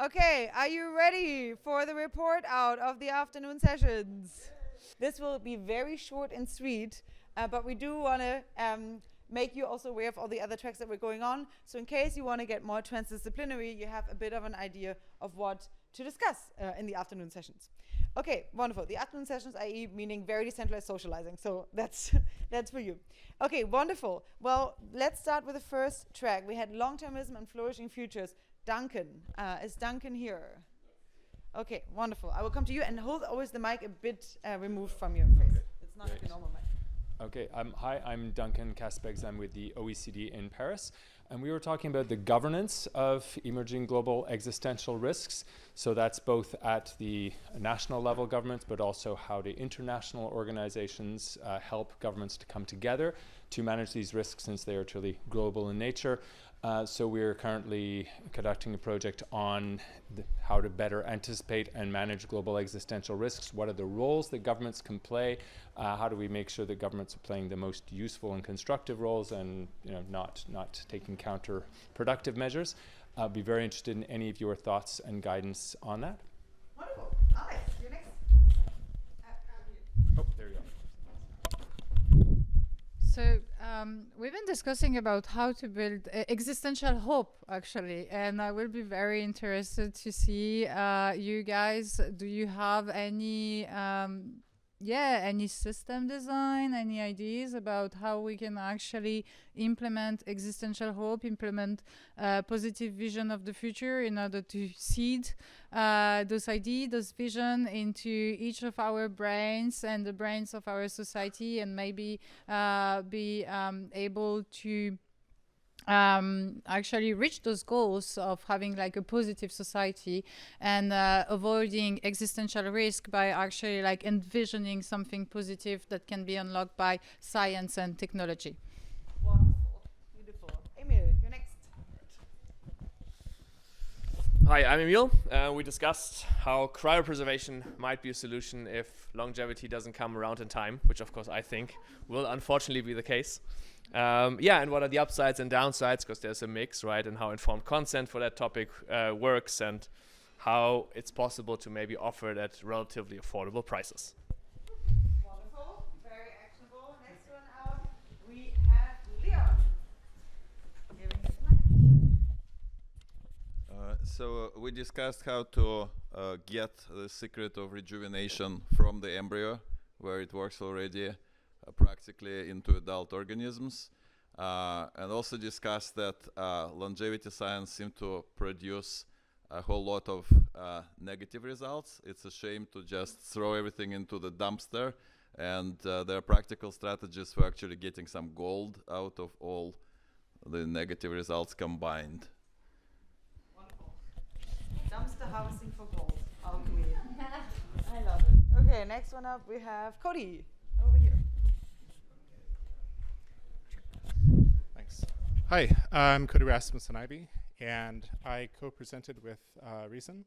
Okay, are you ready for the report out of the afternoon sessions? This will be very short and sweet, but we do want to make you also aware of all the other tracks that we're going on. So in case you want to get more transdisciplinary, you have a bit of an idea of what to discuss in the afternoon sessions. Okay, wonderful. The afternoon sessions, i.e. meaning very decentralized socializing. So that's for you. Okay, wonderful. Well, let's start with the first track. We had long-termism and flourishing futures. Duncan, is Duncan here? Okay, wonderful. I will come to you and hold always the mic a bit removed from your face. It's not like a normal mic. Okay, hi, I'm Duncan Kaspegs. I'm with the OECD in Paris. And we were talking about the governance of emerging global existential risks. So that's both at the national level governments, but also how the international organizations help governments to come together to manage these risks, since they are truly global in nature. So we're currently conducting a project on how to better anticipate and manage global existential risks. What are the roles that governments can play? How do we make sure that governments are playing the most useful and constructive roles, and not taking counterproductive measures? I'd be very interested in any of your thoughts and guidance on that. Wonderful. Alex, you're next. Oh, there you go. So we've been discussing about how to build existential hope, actually, and I will be very interested to see you guys. Do you have any any system design, any ideas about how we can actually implement existential hope, implement positive vision of the future in order to seed those ideas, those vision into each of our brains and the brains of our society, and maybe be able to actually reach those goals of having like a positive society and avoiding existential risk by actually like envisioning something positive that can be unlocked by science and technology. Wonderful. Beautiful. Emil, you're next. Hi, I'm Emil. We discussed how cryopreservation might be a solution if longevity doesn't come around in time, which of course I think will unfortunately be the case. And what are the upsides and downsides, because there's a mix, right, and how informed consent for that topic works, and how it's possible to maybe offer it at relatively affordable prices. Wonderful. Very actionable. Next one out, we have Leon. Giving his mic. So we discussed how to get the secret of rejuvenation from the embryo, where it works already, practically into adult organisms, and also discussed that longevity science seems to produce a whole lot of negative results. It's a shame to just throw everything into the dumpster, and there are practical strategies for actually getting some gold out of all the negative results combined. Wonderful. Dumpster harvesting for gold. Alchemy. I love it. Okay, next one up we have Cody over here. Hi, I'm Cody Rasmussen-Ivy, and I co-presented with Reason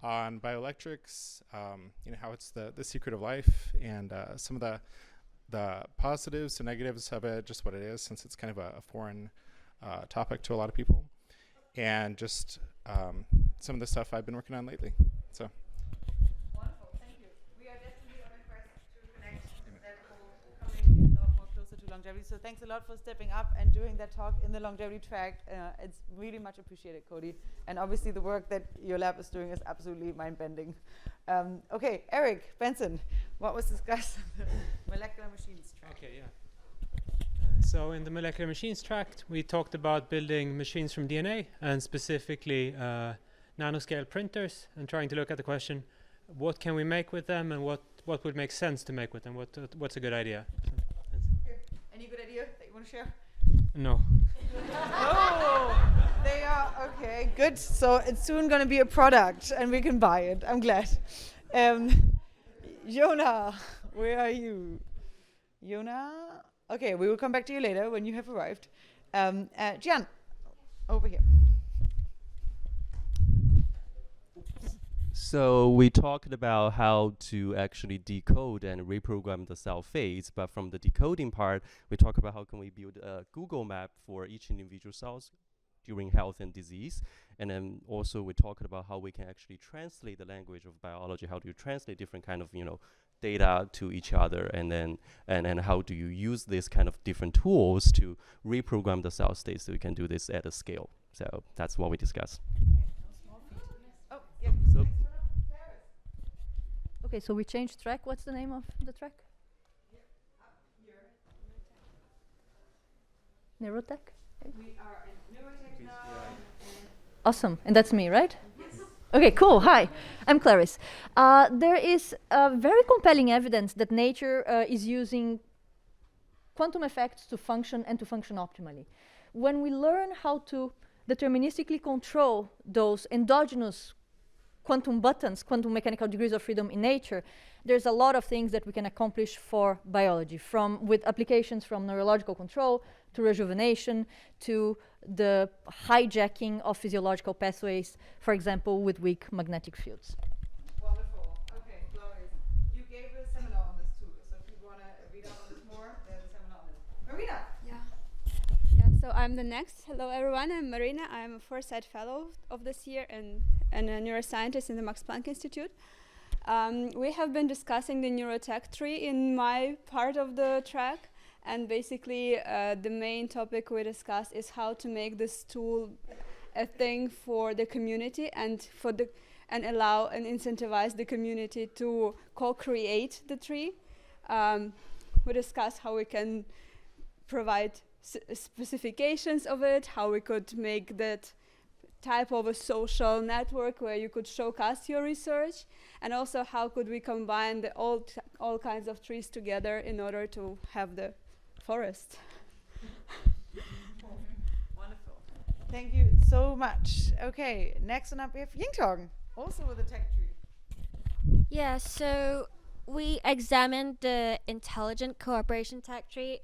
on bioelectrics, how it's the secret of life, and some of the positives and negatives of it, just what it is, since it's kind of a foreign topic to a lot of people, and just some of the stuff I've been working on lately. So. Wonderful, thank you. We are definitely on a quest to connect that whole community a lot more closer to longevity. So thanks a lot for stepping up and doing that talk in the longevity track. It's really much appreciated, Cody. And obviously the work that your lab is doing is absolutely mind-bending. Okay, Eric Benson, what was discussed on the molecular machines track? Okay, yeah. So in the molecular machines tract, we talked about building machines from DNA, and specifically nanoscale printers, and trying to look at the question, what can we make with them, and what would make sense to make with them? What's a good idea? Any good idea that you want to share? No. Oh, they are, okay, good. So it's soon going to be a product and we can buy it. I'm glad. Jonah, where are you? Jonah? Okay, we will come back to you later when you have arrived. Gian, over here. So we talked about how to actually decode and reprogram the cell phase, but from the decoding part, we talk about how can we build a Google map for each individual cells during health and disease. And then also we're talking about how we can actually translate the language of biology. How do you translate different kind of, data to each other, and then and how do you use this kind of different tools to reprogram the cell states so you can do this at a scale. So that's what we discussed. Oh, yeah. So Okay, so we changed track. What's the name of the track? Neurotech? We are in Neurotech now. Awesome. And that's me, right? Okay, cool. Hi, I'm Clarice. There is very compelling evidence that nature is using quantum effects to function and to function optimally. When we learn how to deterministically control those endogenous quantum buttons, quantum mechanical degrees of freedom in nature, there's a lot of things that we can accomplish for biology, with applications from neurological control to rejuvenation to the hijacking of physiological pathways, for example, with weak magnetic fields. Wonderful. Okay, glorious. You gave a seminar on this too, so if you want to read up on this more, there's a seminar on this. Marina! Yeah, so I'm the next. Hello everyone, I'm Marina. I'm a Foresight Fellow of this year and a neuroscientist in the Max Planck Institute. We have been discussing the Neurotech tree in my part of the track, and basically the main topic we discuss is how to make this tool a thing for the community and allow and incentivize the community to co-create the tree. We discuss how we can provide specifications of it, how we could make that type of a social network where you could showcase your research, and also how could we combine all kinds of trees together in order to have the forest. Wonderful. Thank you so much. Okay, next one up we have Yingtong, also with a tech tree. Yeah, so we examined the intelligent cooperation tech tree,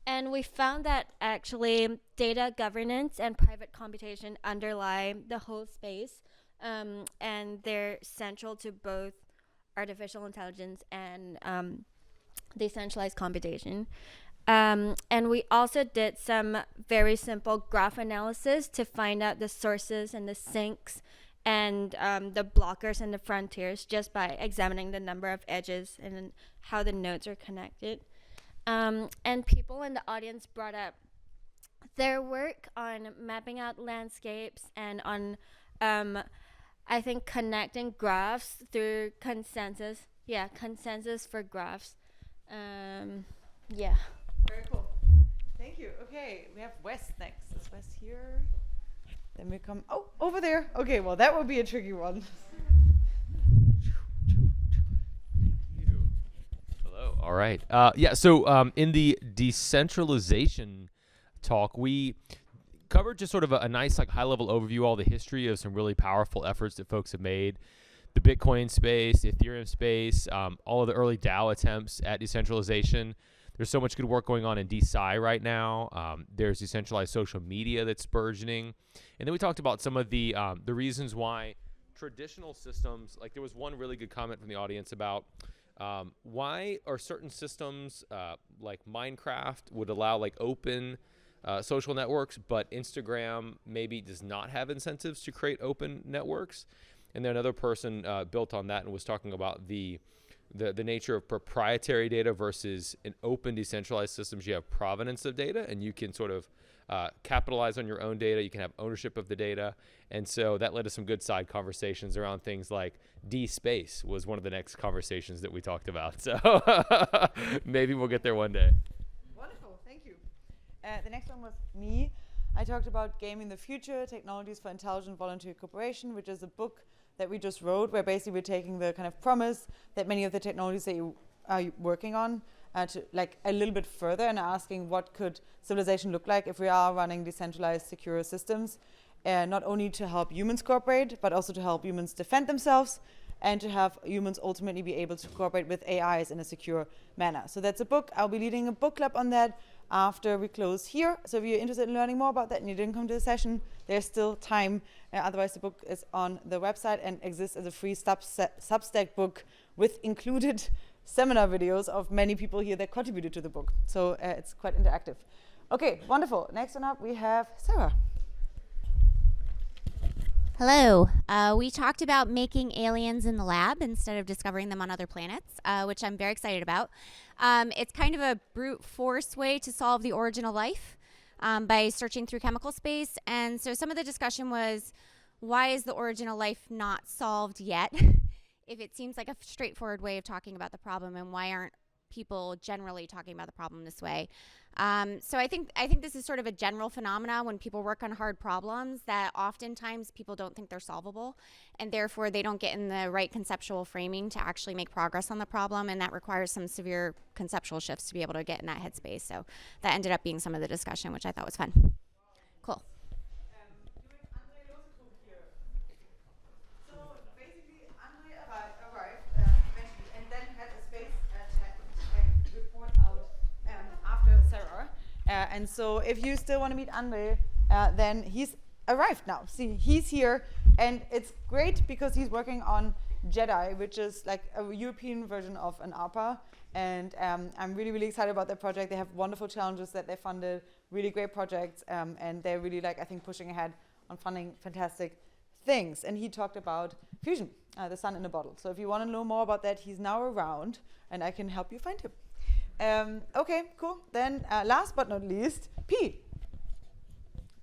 and we found that actually data governance and private computation underlie the whole space, and they're central to both artificial intelligence and decentralized computation. And we also did some very simple graph analysis to find out the sources and the sinks and the blockers and the frontiers just by examining the number of edges and how the nodes are connected. And people in the audience brought up their work on mapping out landscapes and on, I think, connecting graphs through consensus. Yeah, consensus for graphs. Yeah. Very cool. Thank you. Okay, we have Wes next. Is Wes here? Then we come, over there. Okay, well, that would be a tricky one. Hello. All right. So in the decentralization talk, we covered just sort of a nice, high-level overview, all the history of some really powerful efforts that folks have made. The Bitcoin space, the Ethereum space, all of the early DAO attempts at decentralization. There's so much good work going on in DeSci right now. There's decentralized social media that's burgeoning. And then we talked about some of the reasons why traditional systems, there was one really good comment from the audience about why are certain systems like Minecraft would allow open social networks, but Instagram maybe does not have incentives to create open networks. And then another person built on that and was talking about the nature of proprietary data versus in open decentralized systems. You have provenance of data, and you can sort of capitalize on your own data. You can have ownership of the data. And so that led to some good side conversations around things like D-Space was one of the next conversations that we talked about. So maybe we'll get there one day. Wonderful. Thank you. The next one was me. I talked about Gaming the Future, Technologies for Intelligent Voluntary Cooperation, which is a book that we just wrote, where basically we're taking the kind of promise that many of the technologies that you are working on to a little bit further and asking what could civilization look like if we are running decentralized secure systems, not only to help humans cooperate, but also to help humans defend themselves and to have humans ultimately be able to cooperate with AIs in a secure manner. So that's a book. I'll be leading a book club on that after we close here. So if you're interested in learning more about that and you didn't come to the session, there's still time. Otherwise, the book is on the website and exists as a free Substack book with included seminar videos of many people here that contributed to the book. So it's quite interactive. Okay, wonderful. Next one up, we have Sarah. Hello. We talked about making aliens in the lab instead of discovering them on other planets, which I'm very excited about. It's kind of a brute force way to solve the origin of life by searching through chemical space. And so some of the discussion was, why is the origin of life not solved yet? If it seems like a straightforward way of talking about the problem, and why aren't people generally talking about the problem this way? So I think this is sort of a general phenomena when people work on hard problems, that oftentimes people don't think they're solvable, and therefore they don't get in the right conceptual framing to actually make progress on the problem, and that requires some severe conceptual shifts to be able to get in that headspace. So that ended up being some of the discussion, which I thought was fun. Cool. And so if you still want to meet Andre, then he's arrived now. See, he's here, and it's great because he's working on JEDI, which is like a European version of an ARPA. And I'm really, really excited about their project. They have wonderful challenges that they funded, really great projects, and they're really, like, I think, pushing ahead on funding fantastic things. And he talked about fusion, the sun in a bottle. So if you want to know more about that, he's now around, and I can help you find him. Okay, cool. Then last but not least, P.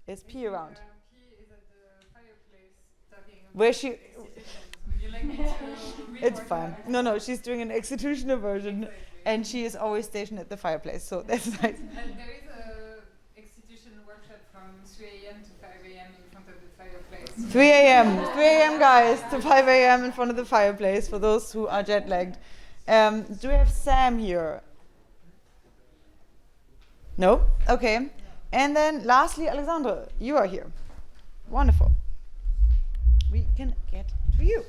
Is P around? P is at the fireplace talking about Where she? Would you like me to It's fine. No, she's doing an executioner version, and she is always stationed at the fireplace, so that's nice. And there is a execution workshop from 3 a.m. to 5 a.m. in front of the fireplace. 3 a.m., guys, to 5 a.m. in front of the fireplace for those who are jet lagged. Do we have Sam here? No? Okay. And then lastly, Alexandre, you are here. Wonderful. We can get to you.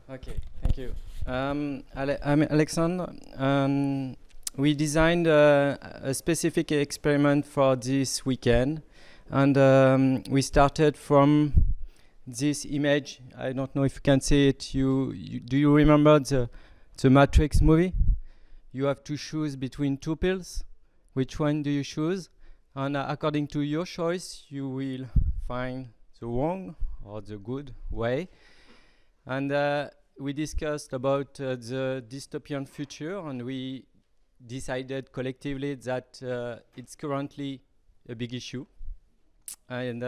Okay, thank you. I'm Alexandre. We designed a specific experiment for this weekend. And we started from this image. I don't know if you can see it. Do you remember the Matrix movie? You have to choose between two pills. Which one do you choose? And according to your choice, you will find the wrong or the good way. And we discussed about the dystopian future, and we decided collectively that it's currently a big issue. And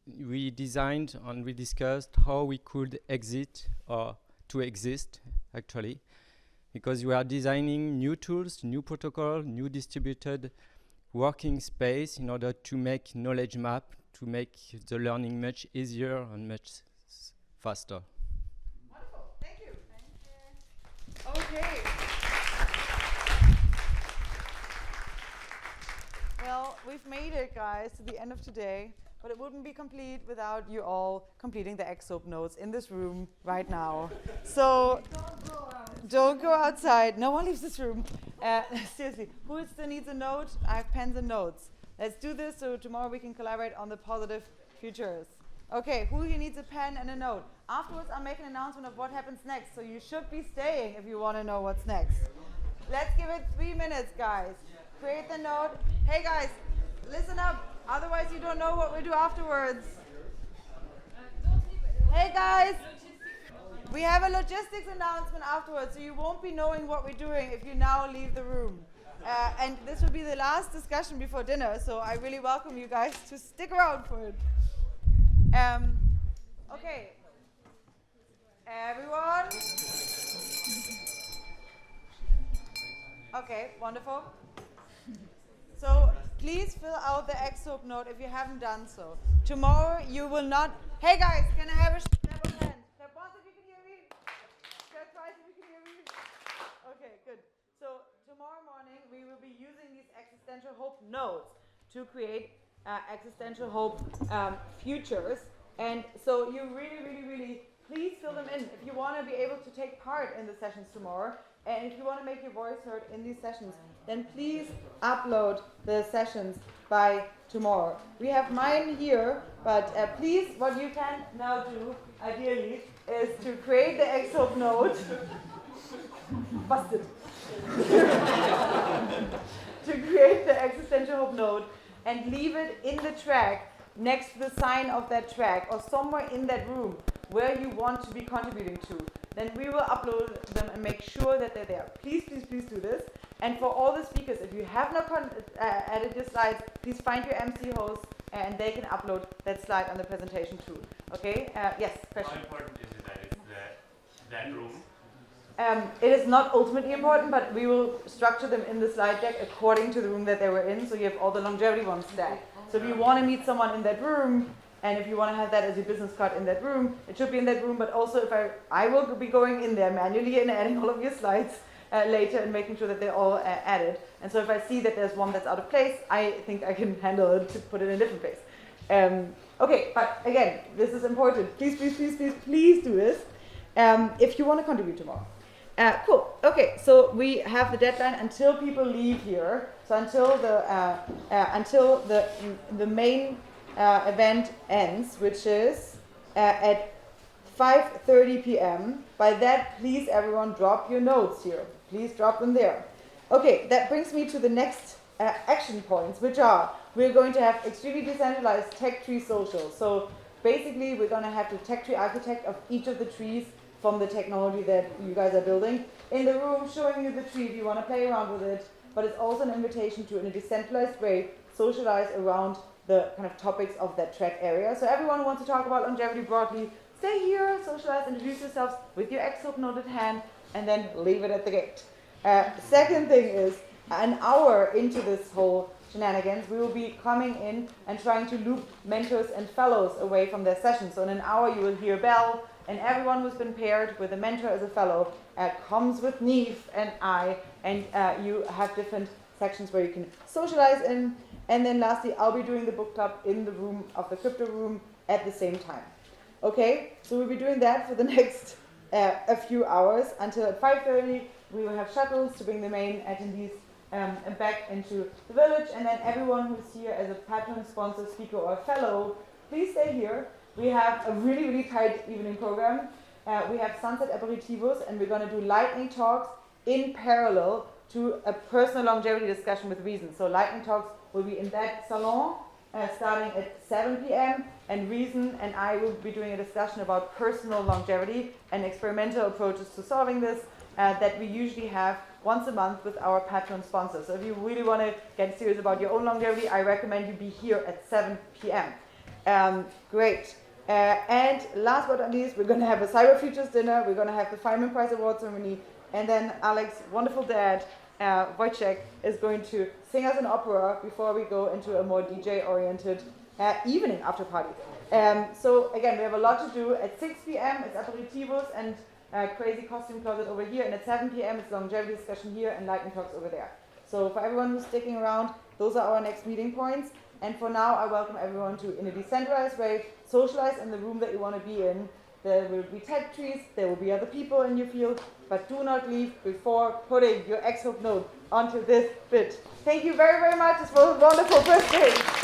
we designed and we discussed how we could exit, or to exist, actually. Because we are designing new tools, new protocol, new distributed working space in order to make knowledge map, to make the learning much easier and much faster. Wonderful, thank you. Okay. Well, we've made it, guys, to the end of today. But it wouldn't be complete without you all completing the exope notes in this room right now. So don't go outside. No one leaves this room. Seriously, who still needs a note? I have pens and notes. Let's do this so tomorrow we can collaborate on the positive futures. Okay, who here needs a pen and a note? Afterwards, I'll make an announcement of what happens next. So you should be staying if you want to know what's next. Let's give it 3 minutes, guys. Create the note. Hey, guys, listen up. Otherwise, you don't know what we do afterwards. Hey, guys. We have a logistics announcement afterwards, so you won't be knowing what we're doing if you now leave the room. And this will be the last discussion before dinner, so I really welcome you guys to stick around for it. Okay. Everyone? Okay, wonderful. So please fill out the exope note if you haven't done so. Tomorrow you will not... Hey guys, can I have a clap of hands? Clap once if you can hear me. Clap twice if you can hear me. Okay, good. So tomorrow morning we will be using these existential hope notes to create existential hope futures. And so you really, please fill them in if you want to be able to take part in the sessions tomorrow. And if you want to make your voice heard in these sessions, then please upload the sessions by tomorrow. We have mine here, but please, what you can now do, ideally, is to create the exope note. Busted. To create the existential hope note and leave it in the track next to the sign of that track or somewhere in that room where you want to be contributing to, then we will upload them and make sure that they're there. Please, please, please do this. And for all the speakers, if you have not added your slides, please find your MC host and they can upload that slide on the presentation too. Okay? Yes, question? How important is it that it's that room? It is not ultimately important, but we will structure them in the slide deck according to the room that they were in, so you have all the longevity ones there. So if you want to meet someone in that room, and if you want to have that as your business card in that room, it should be in that room, but also if I will be going in there manually and adding all of your slides later and making sure that they're all added. And so if I see that there's one that's out of place, I think I can handle it to put it in a different place. Okay, but again, this is important. Please, please, please, please, please do this if you want to contribute tomorrow. Cool. Okay, so we have the deadline until people leave here. So until the main event ends, which is at 5:30 p.m. By that, please everyone drop your notes here. Please drop them there. Okay, that brings me to the next action points, which are we're going to have extremely decentralized tech tree social. So basically, we're going to have the tech tree architect of each of the trees from the technology that you guys are building in the room, showing you the tree if you want to play around with it. But it's also an invitation to, in a decentralized way, socialize around the kind of topics of that track area. So everyone who wants to talk about longevity broadly, stay here, socialize, introduce yourselves with your Excel note at hand, and then leave it at the gate. Second thing is, an hour into this whole shenanigans, we will be coming in and trying to loop mentors and fellows away from their sessions. So in an hour you will hear a bell, and everyone who's been paired with a mentor as a fellow comes with Neve and I, and you have different sections where you can socialize in. And then lastly, I'll be doing the book club in the room of the crypto room at the same time. Okay, so we'll be doing that for the next a few hours until at 5:30. We will have shuttles to bring the main attendees back into the village, and then everyone who's here as a patron, sponsor, speaker, or fellow, please stay here. We have a really, really tight evening program. We have sunset aperitivos, and we're going to do lightning talks in parallel to a personal longevity discussion with Reason. So lightning talks will be in that salon starting at 7 p.m. and Reason and I will be doing a discussion about personal longevity and experimental approaches to solving this that we usually have once a month with our patron sponsors. So if you really want to get serious about your own longevity, I recommend you be here at 7 p.m. Great. And last but not least, we're going to have a Cyber Futures dinner. We're going to have the Feynman Prize Award ceremony. And then Alex, wonderful dad, Wojciech, is going to sing us an opera before we go into a more DJ-oriented evening after party. So again, we have a lot to do. At 6 p.m. it's aperitivos and crazy costume closet over here. And at 7 p.m. it's longevity discussion here and lightning talks over there. So for everyone who's sticking around, those are our next meeting points. And for now, I welcome everyone to, in a decentralized way, socialize in the room that you want to be in. There will be tech trees, there will be other people in your field, but do not leave before putting your Excel note onto this bit. Thank you very, very much. This was a wonderful first day.